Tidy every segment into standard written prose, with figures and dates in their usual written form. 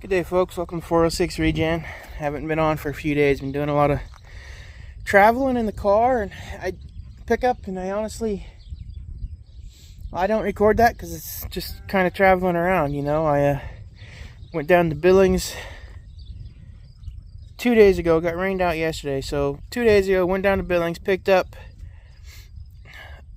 Good day, folks. Welcome to 406 Regen. Haven't been on for a few days. Been doing a lot of traveling in the car, and I pick up, and I honestly, I don't record that because it's just kind of traveling around, you know. I went down to Billings 2 days ago. Got rained out yesterday, so 2 days ago went down to Billings, picked up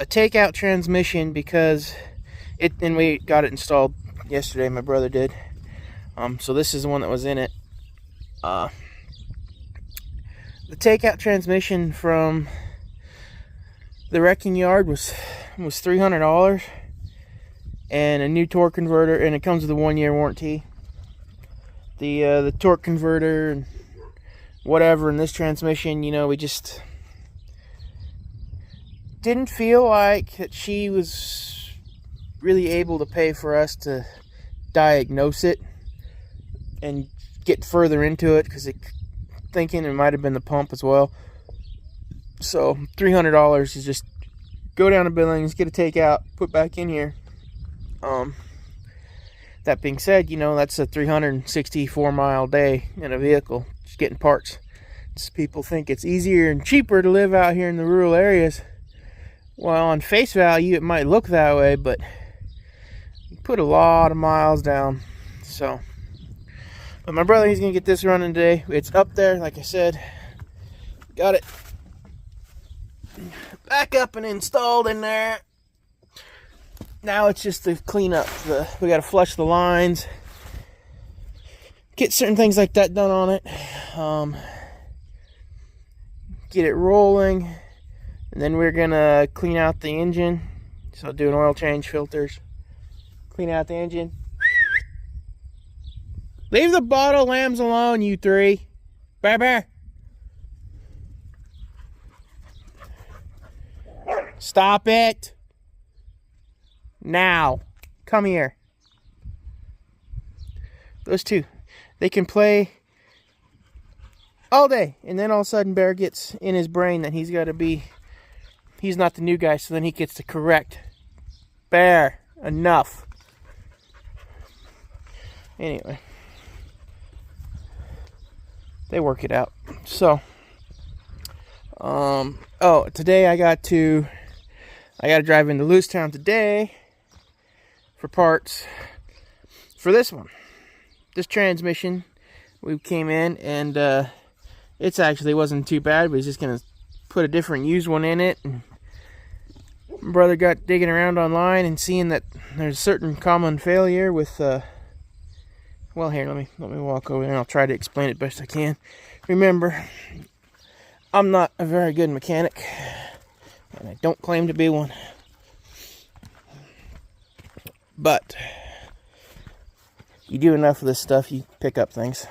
a takeout transmission because and we got it installed yesterday. My brother did. So this is the one that was in it. The takeout transmission from the wrecking yard was $300, and a new torque converter, and it comes with a 1-year warranty. The torque converter and whatever in this transmission, you know, we just didn't feel like that she was really able to pay for us to diagnose it and get further into it, because thinking it might have been the pump as well. So $300 is just go down to Billings, get a takeout, put back in here. That being said, you know, that's a 364-mile day in a vehicle, just getting parts. People think it's easier and cheaper to live out here in the rural areas. Well, on face value, it might look that way, but you put a lot of miles down. So, but my brother, he's gonna get this running today. It's up there, like I said. Got it back up and installed in there. Now it's just to clean up. We gotta flush the lines, get certain things like that done on it. Get it rolling, and then we're gonna clean out the engine. So do an oil change, filters, clean out the engine. Leave the bottle lambs alone, you three. Bear, bear. Stop it. Now. Come here. Those two. They can play all day. And then all of a sudden Bear gets in his brain that he's not the new guy, so then he gets to correct. Bear, enough. Anyway. They work it out. So, today I got to drive into Lewistown today for parts for this one. This transmission, we came in, and it's actually wasn't too bad. We was just gonna put a different used one in it. And my brother got digging around online and seeing that there's a certain common failure with well, here, let me walk over there and I'll try to explain it best I can. Remember, I'm not a very good mechanic, and I don't claim to be one. But you do enough of this stuff, you pick up things.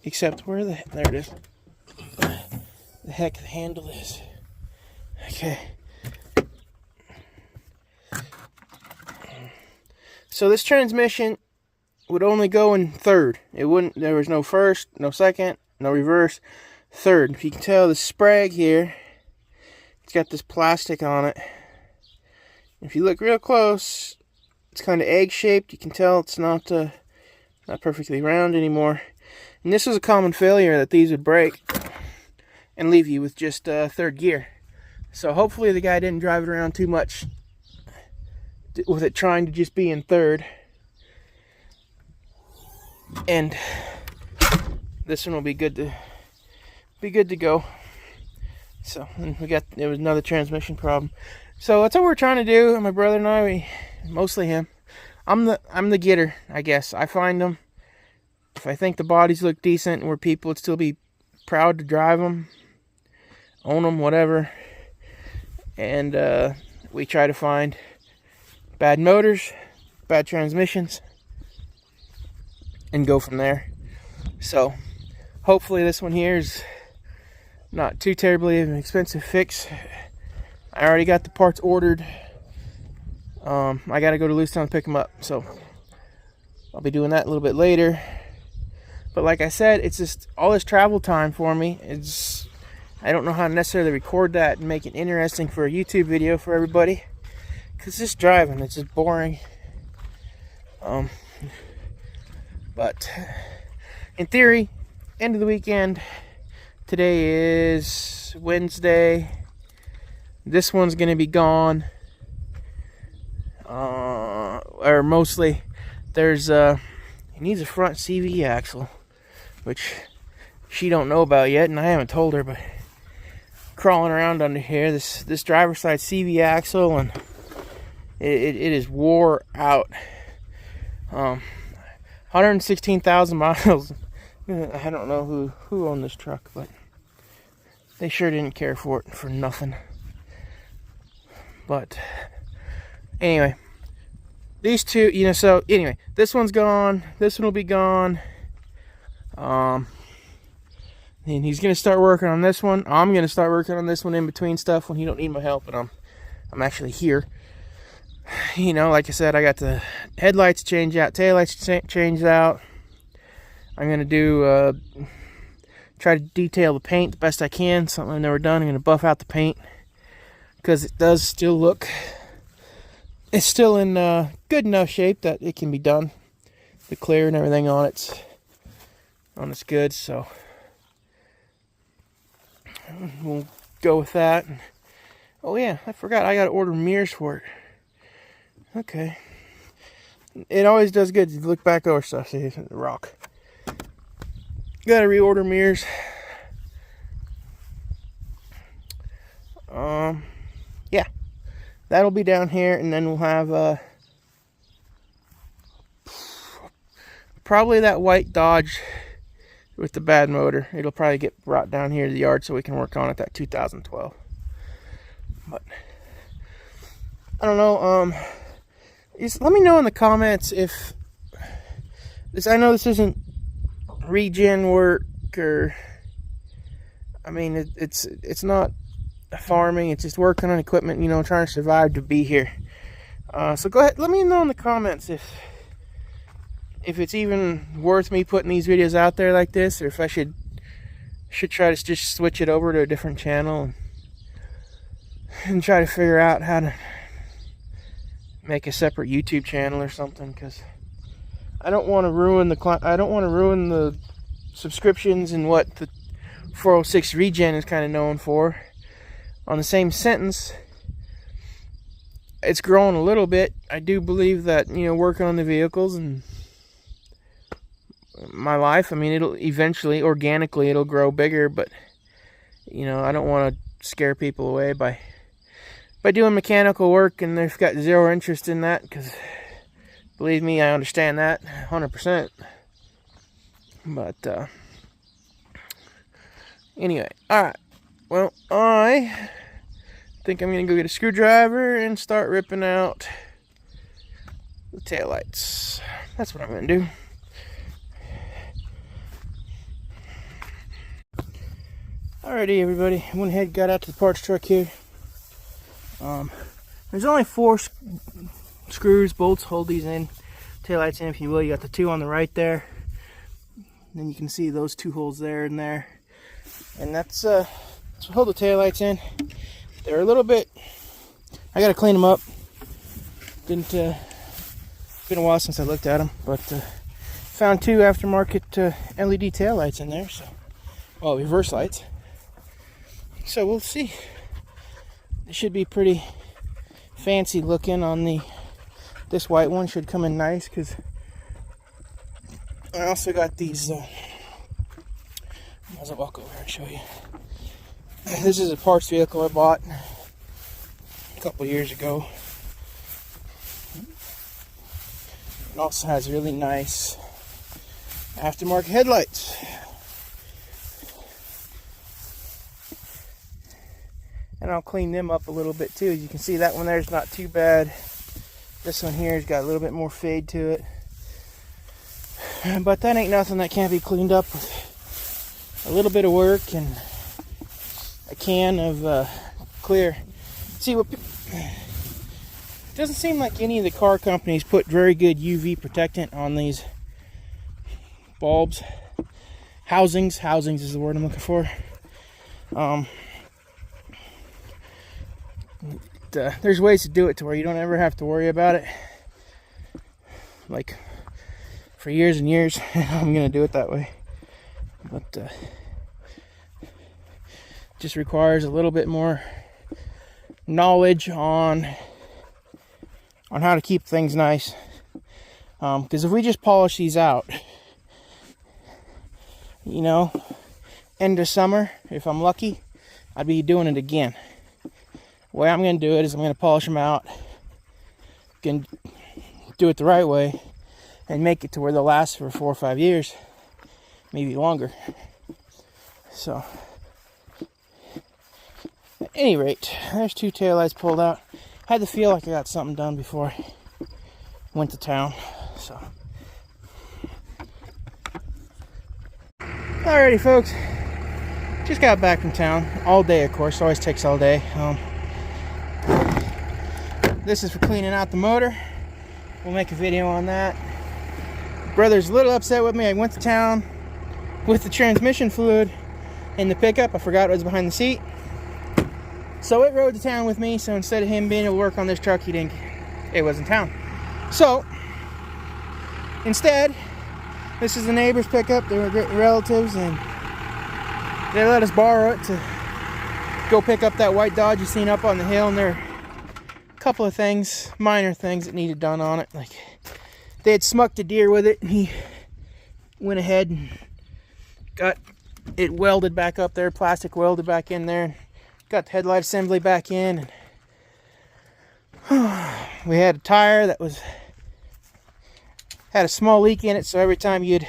Except there it is. The heck the handle is. Okay. So this transmission would only go in third. There was no first, no second, no reverse, third. If you can tell, the sprag here, it's got this plastic on it. If you look real close, it's kind of egg-shaped. You can tell it's not perfectly round anymore. And this was a common failure, that these would break and leave you with just third gear. So hopefully the guy didn't drive it around too much with it trying to just be in third. And this one will be good to go. So, and there was another transmission problem. So that's what we're trying to do. My brother and I, mostly him. I'm the getter, I guess. I find them. If I think the bodies look decent, where people would still be proud to drive them, own them, whatever. And we try to find bad motors, bad transmissions, and go from there. So hopefully this one here is not too terribly an expensive fix. I already got the parts ordered. I gotta go to Lewistown to pick them up, so I'll be doing that a little bit later. But like I said, it's just all this travel time for me. I don't know how to necessarily record that and make it interesting for a YouTube video for everybody. Because this driving, it's just boring. But in theory, end of the weekend. Today is Wednesday. This one's going to be gone. Or mostly, there's he needs a front CV axle, which she don't know about yet, and I haven't told her. But crawling around under here, this driver's side CV axle, and it is wore out. 116,000 miles. I don't know who owned this truck, but they sure didn't care for it for nothing. But anyway, these two, so anyway, this one's gone. This one will be gone. And he's gonna start working on this one. I'm gonna start working on this one in between stuff when he don't need my help, and I'm actually here. Like I said, I got the headlights changed out, taillights changed out. I'm going to do, try to detail the paint the best I can. Something I've never done. I'm going to buff out the paint because it does still look, it's still in good enough shape that it can be done. The clear and everything on it's good, so we'll go with that. Oh yeah, I forgot, I got to order mirrors for it. Okay. It always does good to look back over stuff. See, it's a rock. Gotta reorder mirrors. Yeah. That'll be down here, and then we'll have probably that white Dodge with the bad motor. It'll probably get brought down here to the yard so we can work on it, that 2012. But I don't know, let me know in the comments if this, I know this isn't regen work, or I mean it's not farming, it's just working on equipment, trying to survive to be here. So go ahead, let me know in the comments if it's even worth me putting these videos out there like this, or if I should try to just switch it over to a different channel and try to figure out how to make a separate YouTube channel or something, because I don't want to ruin the subscriptions and what the 406 Regen is kind of known for. On the same sentence, it's growing a little bit. I do believe that, working on the vehicles and my life, I mean, it'll eventually, organically, it'll grow bigger, but I don't want to scare people away by doing mechanical work, and they've got zero interest in that, because believe me, I understand that 100%. But anyway, alright, well, I think I'm gonna go get a screwdriver and start ripping out the taillights. That's what I'm gonna do. Alrighty, everybody, I went ahead and got out to the parts truck here. There's only 4 screws, bolts, hold these in, taillights in, if you will. You got the 2 on the right there. Then you can see those 2 holes there and there. And that's to hold the taillights in. They're a little bit, I gotta clean them up. Been a while since I looked at them, but found 2 aftermarket LED taillights in there. So, well, reverse lights. So we'll see. It should be pretty fancy looking on this white one. Should come in nice, because I also got these I'll walk over and show you. This is a parts vehicle I bought a couple years ago. It also has really nice aftermarket headlights. And I'll clean them up a little bit too. As you can see, that one there's not too bad. This one here has got a little bit more fade to it. But that ain't nothing that can't be cleaned up with a little bit of work and a can of clear. See, it doesn't seem like any of the car companies put very good UV protectant on these bulbs. Housings is the word I'm looking for. There's ways to do it to where you don't ever have to worry about it. like for years and years. I'm gonna do it that way, but just requires a little bit more knowledge on how to keep things nice. Because if we just polish these out, you know, end of summer, if I'm lucky, I'd be doing it again. The way I'm going to do it is I'm going to polish them out, can do it the right way, and make it to where they'll last for 4 or 5 years, maybe longer. So, at any rate, there's 2 taillights pulled out. I had to feel like I got something done before I went to town. So, alrighty, folks. Just got back from town. All day, of course. Always takes all day. This is for cleaning out the motor. We'll make a video on that. Brother's a little upset with me. I went to town with the transmission fluid in the pickup. I forgot it was behind the seat. So it rode to town with me. So instead of him being able to work on this truck, it was in town. So instead, this is the neighbor's pickup. They were great relatives, and they let us borrow it to go pick up that white Dodge you seen up on the hill. And there are a couple of things, minor things that needed done on it. Like they had smucked a deer with it, and he went ahead and got it welded back up there, plastic welded back in there, and got the headlight assembly back in. And we had a tire that had a small leak in it, so every time you'd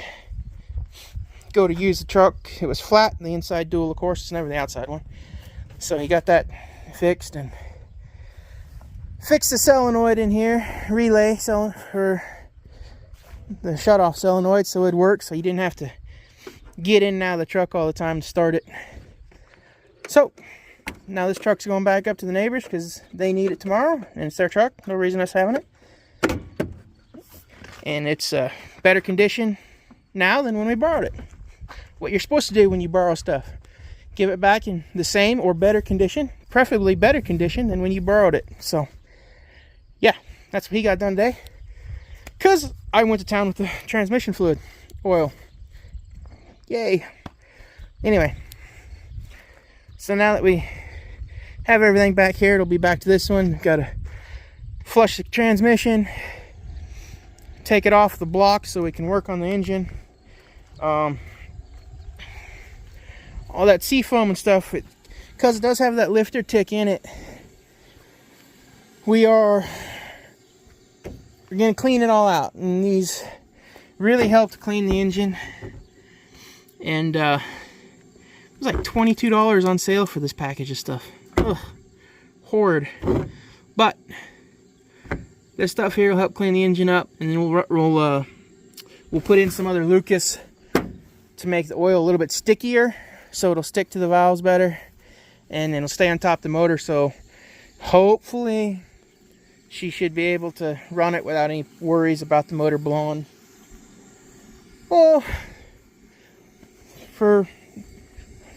go to use the truck, it was flat, and the inside dual, of course, it's never the outside one. So he got that fixed, and fixed the solenoid in here, relay for the shut-off solenoid, so it'd work, so you didn't have to get in and out of the truck all the time to start it. So now this truck's going back up to the neighbors because they need it tomorrow, and it's their truck. No reason us having it. And it's better condition now than when we borrowed it. What you're supposed to do when you borrow stuff, give it back in the same or better condition, preferably better condition than when you borrowed it. So yeah, that's what he got done today, because I went to town with the transmission fluid oil. Yay. Anyway, so now that we have everything back here, it'll be back to this one. Got to flush the transmission, take it off the block so we can work on the engine. All that seafoam and stuff, because it does have that lifter tick in it, we're going to clean it all out. And these really helped clean the engine. And it was like $22 on sale for this package of stuff. Ugh, horrid. But this stuff here will help clean the engine up, and then we'll put in some other Lucas to make the oil a little bit stickier, so it'll stick to the valves better, and it'll stay on top of the motor. So hopefully she should be able to run it without any worries about the motor blowing. Well, for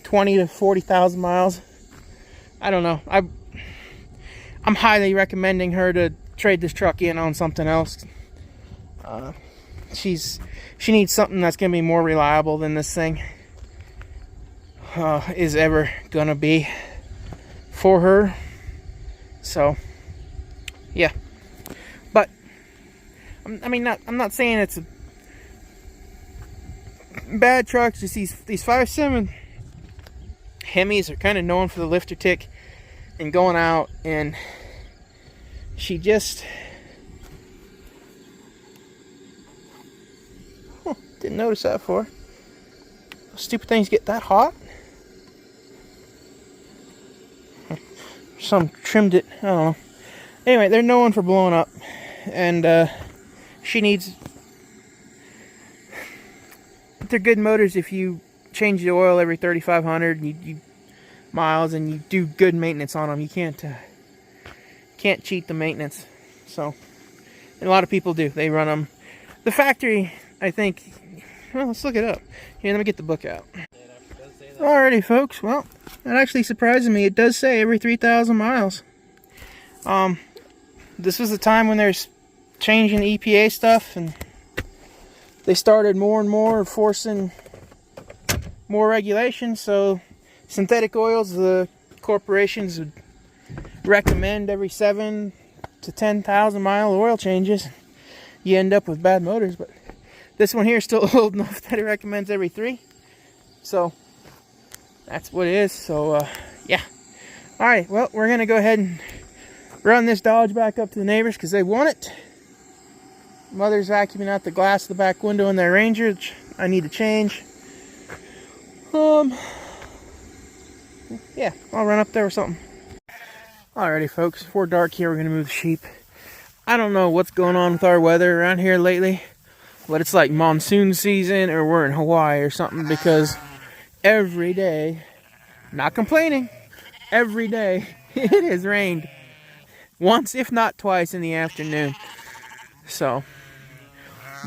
20 to 40,000 miles, I don't know. I'm highly recommending her to trade this truck in on something else. She needs something that's going to be more reliable than this thing is ever going to be for her. So yeah, but I'm not saying it's a bad truck. Just these 5.7 Hemis are kind of known for the lifter tick and going out, and she just didn't notice that before. Stupid things get that hot. Some trimmed it, I don't know. Anyway, they're known for blowing up, and she needs. They're good motors if you change the oil every 3,500 miles and you do good maintenance on them. You can't cheat the maintenance. So, and a lot of people do. They run them. The factory, I think. Well, let's look it up. Here, let me get the book out. Alrighty, folks. Well, that actually surprises me. It does say every 3,000 miles. This was the time when there's changing the EPA stuff, and they started more and more enforcing more regulations. So synthetic oils, the corporations would recommend every 7 to 10,000 mile oil changes. You end up with bad motors, but this one here is still old enough that it recommends every 3. So that's what it is. So yeah. All right, well, we're gonna go ahead and run this Dodge back up to the neighbors because they want it. Mother's vacuuming out the glass of the back window in their Ranger, which I need to change. Yeah, I'll run up there or something. Alrighty, folks, before dark here, we're gonna move the sheep. I don't know what's going on with our weather around here lately, but it's like monsoon season or we're in Hawaii or something, because every day, not complaining, every day it has rained. Once, if not twice, in the afternoon. So,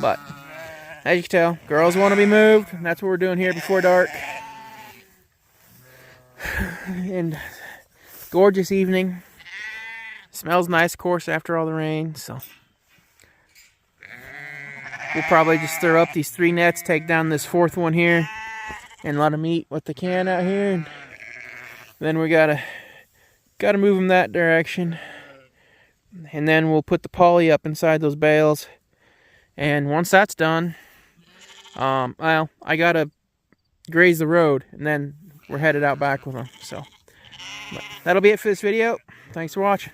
but as you can tell, girls want to be moved. And that's what we're doing here before dark. And gorgeous evening. Smells nice, of course, after all the rain. So we'll probably just stir up these 3 nets, take down this 4th one here, and let them eat with the can out here. And then we gotta move them that direction. And then we'll put the poly up inside those bales. And once that's done, well, I gotta graze the road, and then we're headed out back with them. So, but that'll be it for this video. Thanks for watching.